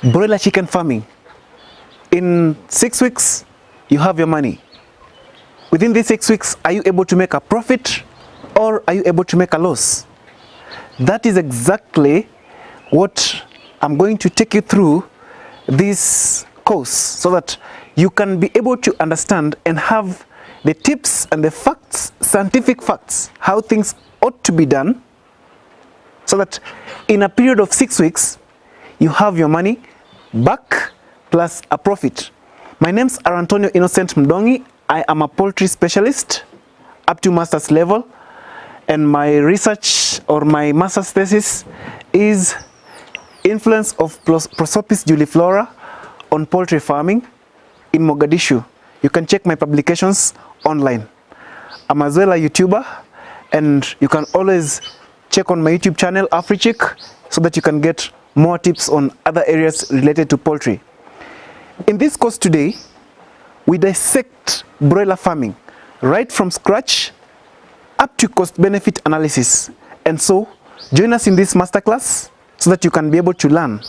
Broiler chicken farming. In 6 weeks, you have your money. Within these 6 weeks, are you able to make a profit or are you able to make a loss? That is exactly what I'm going to take you through this course so that you can be able to understand and have the tips and the facts, scientific facts, how things ought to be done so that in a period of 6 weeks, you have your money back plus a profit. My name's Antonio Innocent Mdongi. I am a poultry specialist up to master's level, and my research or my master's thesis is influence of Prosopis juliflora on poultry farming in Mogadishu. You can check my publications online. I'm as well a YouTuber, and you can always check on my YouTube channel AfriChick so that you can get more tips on other areas related to poultry. In this course today, we dissect broiler farming right from scratch up to cost benefit analysis. And so join us in this masterclass so that you can be able to learn.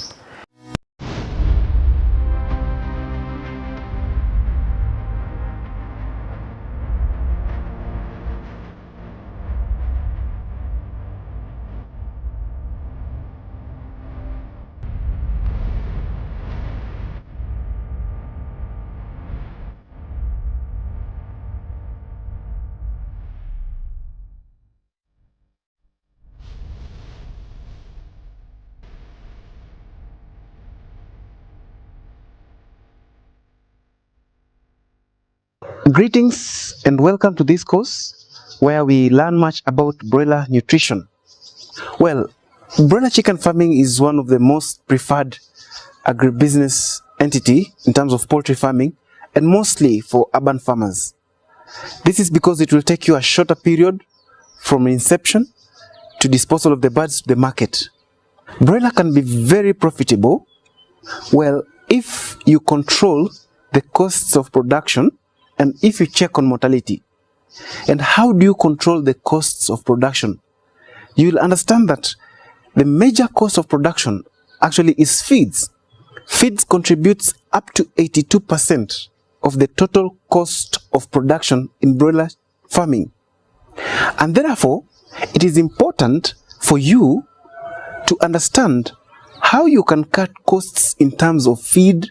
Greetings and welcome to this course where we learn much about broiler nutrition. Well, broiler chicken farming is one of the most preferred agribusiness entity in terms of poultry farming, and mostly for urban farmers. This is because it will take you a shorter period from inception to disposal of the birds to the market. Broiler can be very profitable, well, if you control the costs of production and if you check on mortality. And how do you control the costs of production? You will understand that the major cost of production actually is feeds. Feeds contributes up to 82% of the total cost of production in broiler farming. And therefore, it is important for you to understand how you can cut costs in terms of feed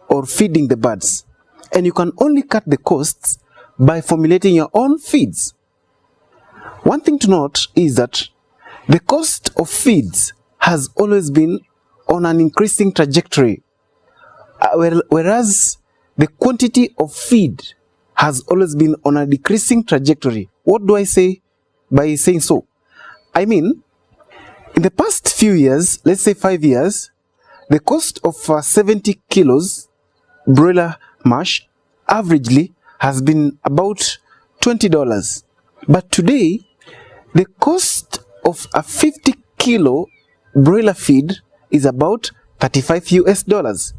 or feeding the birds. And you can only cut the costs by formulating your own feeds. One thing to note is that the cost of feeds has always been on an increasing trajectory, whereas the quantity of feed has always been on a decreasing trajectory. What do I say by saying so? I mean, in the past few years, let's say 5 years, the cost of 70 kilos broiler mash averagely has been about $20. But today, the cost of a 50 kilo broiler feed is about $35 US.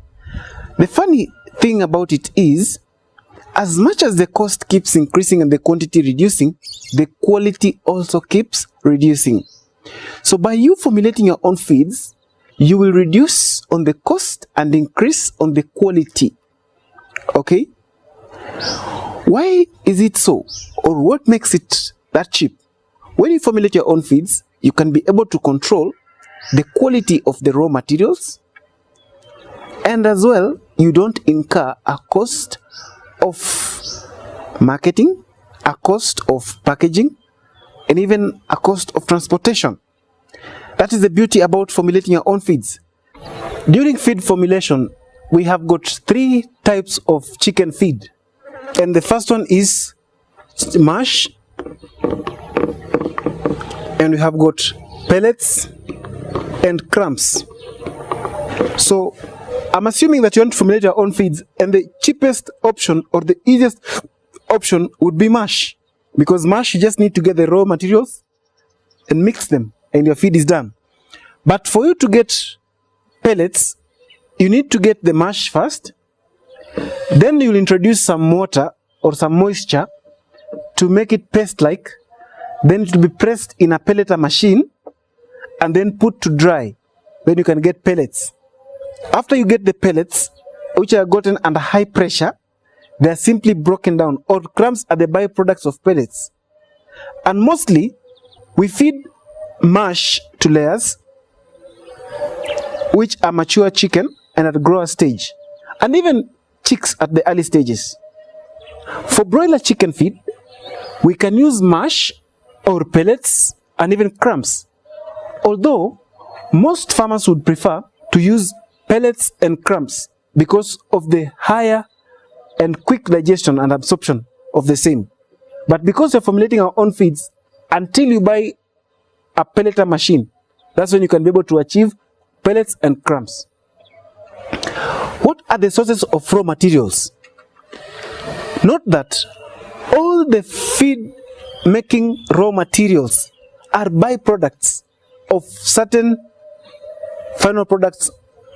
The funny thing about it is, as much as the cost keeps increasing and the quantity reducing, the quality also keeps reducing. So by you formulating your own feeds, you will reduce on the cost and increase on the quality. Okay? Why is it so? Or what makes it that cheap? When you formulate your own feeds, you can be able to control the quality of the raw materials, and as well, you don't incur a cost of marketing, a cost of packaging, and even a cost of transportation. That is the beauty about formulating your own feeds. During feed formulation, we have got 3 types of chicken feed. And the first one is mash, and we have got pellets and crumbs. So I'm assuming that you want to formulate your own feeds, and the cheapest option or the easiest option would be mash, because mash, you just need to get the raw materials and mix them and your feed is done. But for you to get pellets, you need to get the mash first, then you'll introduce some water or some moisture to make it paste-like, then it will be pressed in a pelleter machine and then put to dry. Then you can get pellets. After you get the pellets, which are gotten under high pressure, they are simply broken down, or crumbs are the byproducts of pellets. And mostly, we feed mash to layers, which are mature chicken and at grower stage, and even chicks at the early stages. For broiler chicken feed, we can use mash or pellets and even crumbs, although most farmers would prefer to use pellets and crumbs because of the higher and quick digestion and absorption of the same. But because we're formulating our own feeds, until you buy a pelleter machine, that's when you can be able to achieve pellets and crumbs. What are the sources of raw materials? Note that all the feed making raw materials are byproducts of certain final products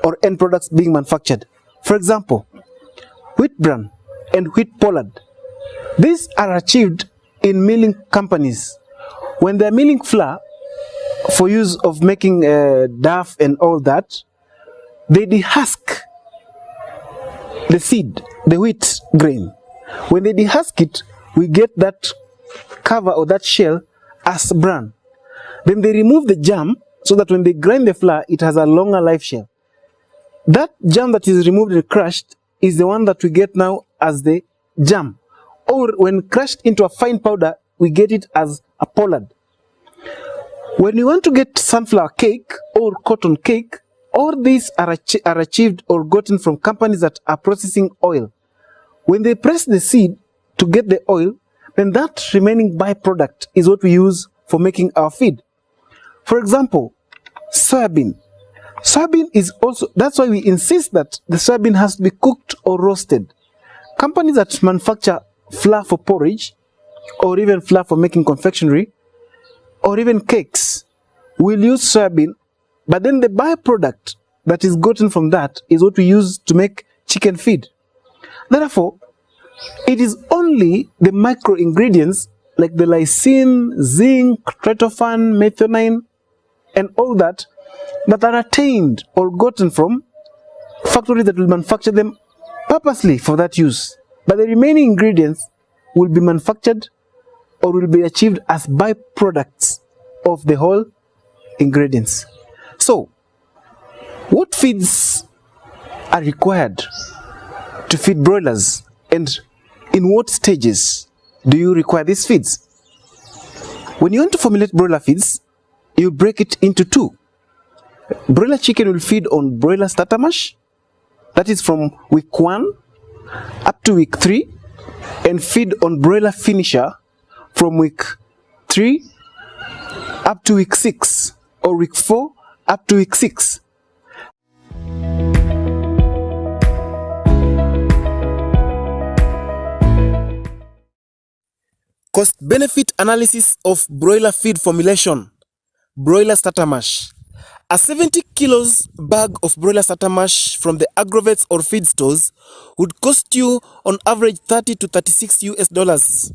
or end products being manufactured. For example, wheat bran and wheat pollard. These are achieved in milling companies. When they're milling flour for use of making duff and all that, they dehusk the seed, the wheat grain. When they dehusk it, we get that cover or that shell as bran. Then they remove the germ so that when they grind the flour, it has a longer life shell. That germ that is removed and crushed is the one that we get now as the jam. Or when crushed into a fine powder, we get it as a pollard. When you want to get sunflower cake or cotton cake, all these are achieved or gotten from companies that are processing oil. When they press the seed to get the oil, then that remaining byproduct is what we use for making our feed. For example, soybean. Soybean is also, that's why we insist that the soybean has to be cooked or roasted. Companies that manufacture flour for porridge, or even flour for making confectionery, or even cakes, will use soybean, but then the byproduct that is gotten from that is what we use to make chicken feed. Therefore, it is only the micro ingredients like the lysine, zinc, tryptophan, methionine, and all that that are attained or gotten from factories that will manufacture them purposely for that use. But the remaining ingredients will be manufactured or will be achieved as byproducts of the whole ingredients. So, what feeds are required to feed broilers, and in what stages do you require these feeds? When you want to formulate broiler feeds, you break it into two. Broiler chicken will feed on broiler starter mash, that is from week 1 up to week 3, and feed on broiler finisher from week 3 up to week 6, or week 4 up to week 6. Cost-benefit analysis of broiler feed formulation. Broiler starter mash. A 70 kilos bag of broiler starter mash from the agrovets or feed stores would cost you on average 30 to 36 US dollars.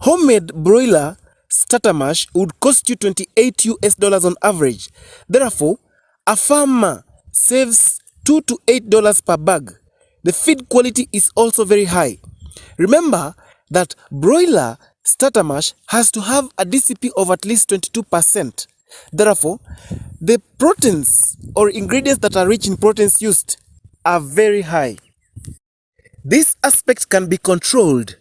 Homemade broiler starter mash would cost you 28 US dollars on average. Therefore, a farmer saves $2 to $8 per bag. The feed quality is also very high. Remember that broiler starter mash has to have a DCP of at least 22%. Therefore, the proteins or ingredients that are rich in proteins used are very high. This aspect can be controlled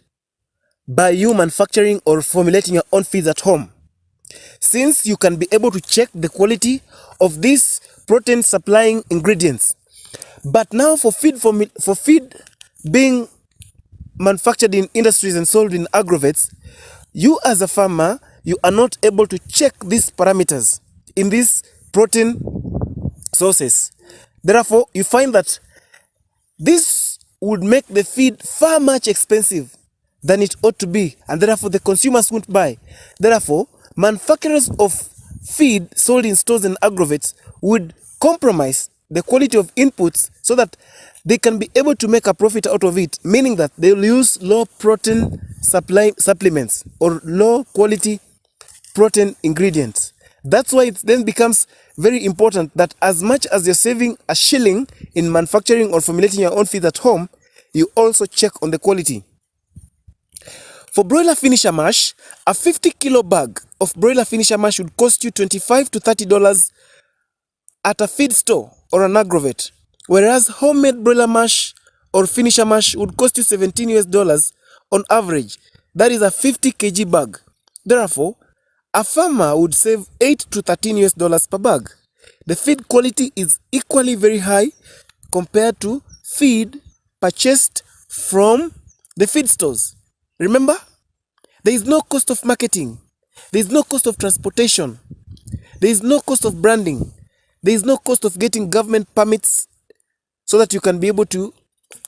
by you manufacturing or formulating your own feeds at home, since you can be able to check the quality of these protein supplying ingredients. But now for feed being manufactured in industries and sold in agrovets, you as a farmer, you are not able to check these parameters in these protein sources. Therefore, you find that this would make the feed far much expensive than it ought to be, and therefore the consumers won't buy. Therefore, manufacturers of feed sold in stores and agrovets would compromise the quality of inputs so that they can be able to make a profit out of it, meaning that they will use low protein supplements or low quality protein ingredients. That's why it then becomes very important that as much as you're saving a shilling in manufacturing or formulating your own feeds at home, you also check on the quality. For broiler finisher mash, a 50 kilo bag of broiler finisher mash would cost you $25 to $30 at a feed store or an agrovet, whereas homemade broiler mash or finisher mash would cost you $17 on average. That is a 50 kg bag. Therefore, a farmer would save $8 to $13 per bag. The feed quality is equally very high compared to feed purchased from the feed stores. Remember, there is no cost of marketing, there is no cost of transportation, there is no cost of branding, there is no cost of getting government permits so that you can be able to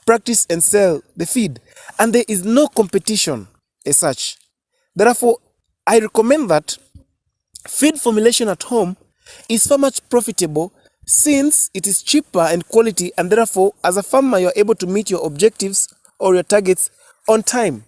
practice and sell the feed, and there is no competition as such. Therefore, I recommend that feed formulation at home is far much profitable since it is cheaper and quality, and therefore as a farmer you're able to meet your objectives or your targets on time.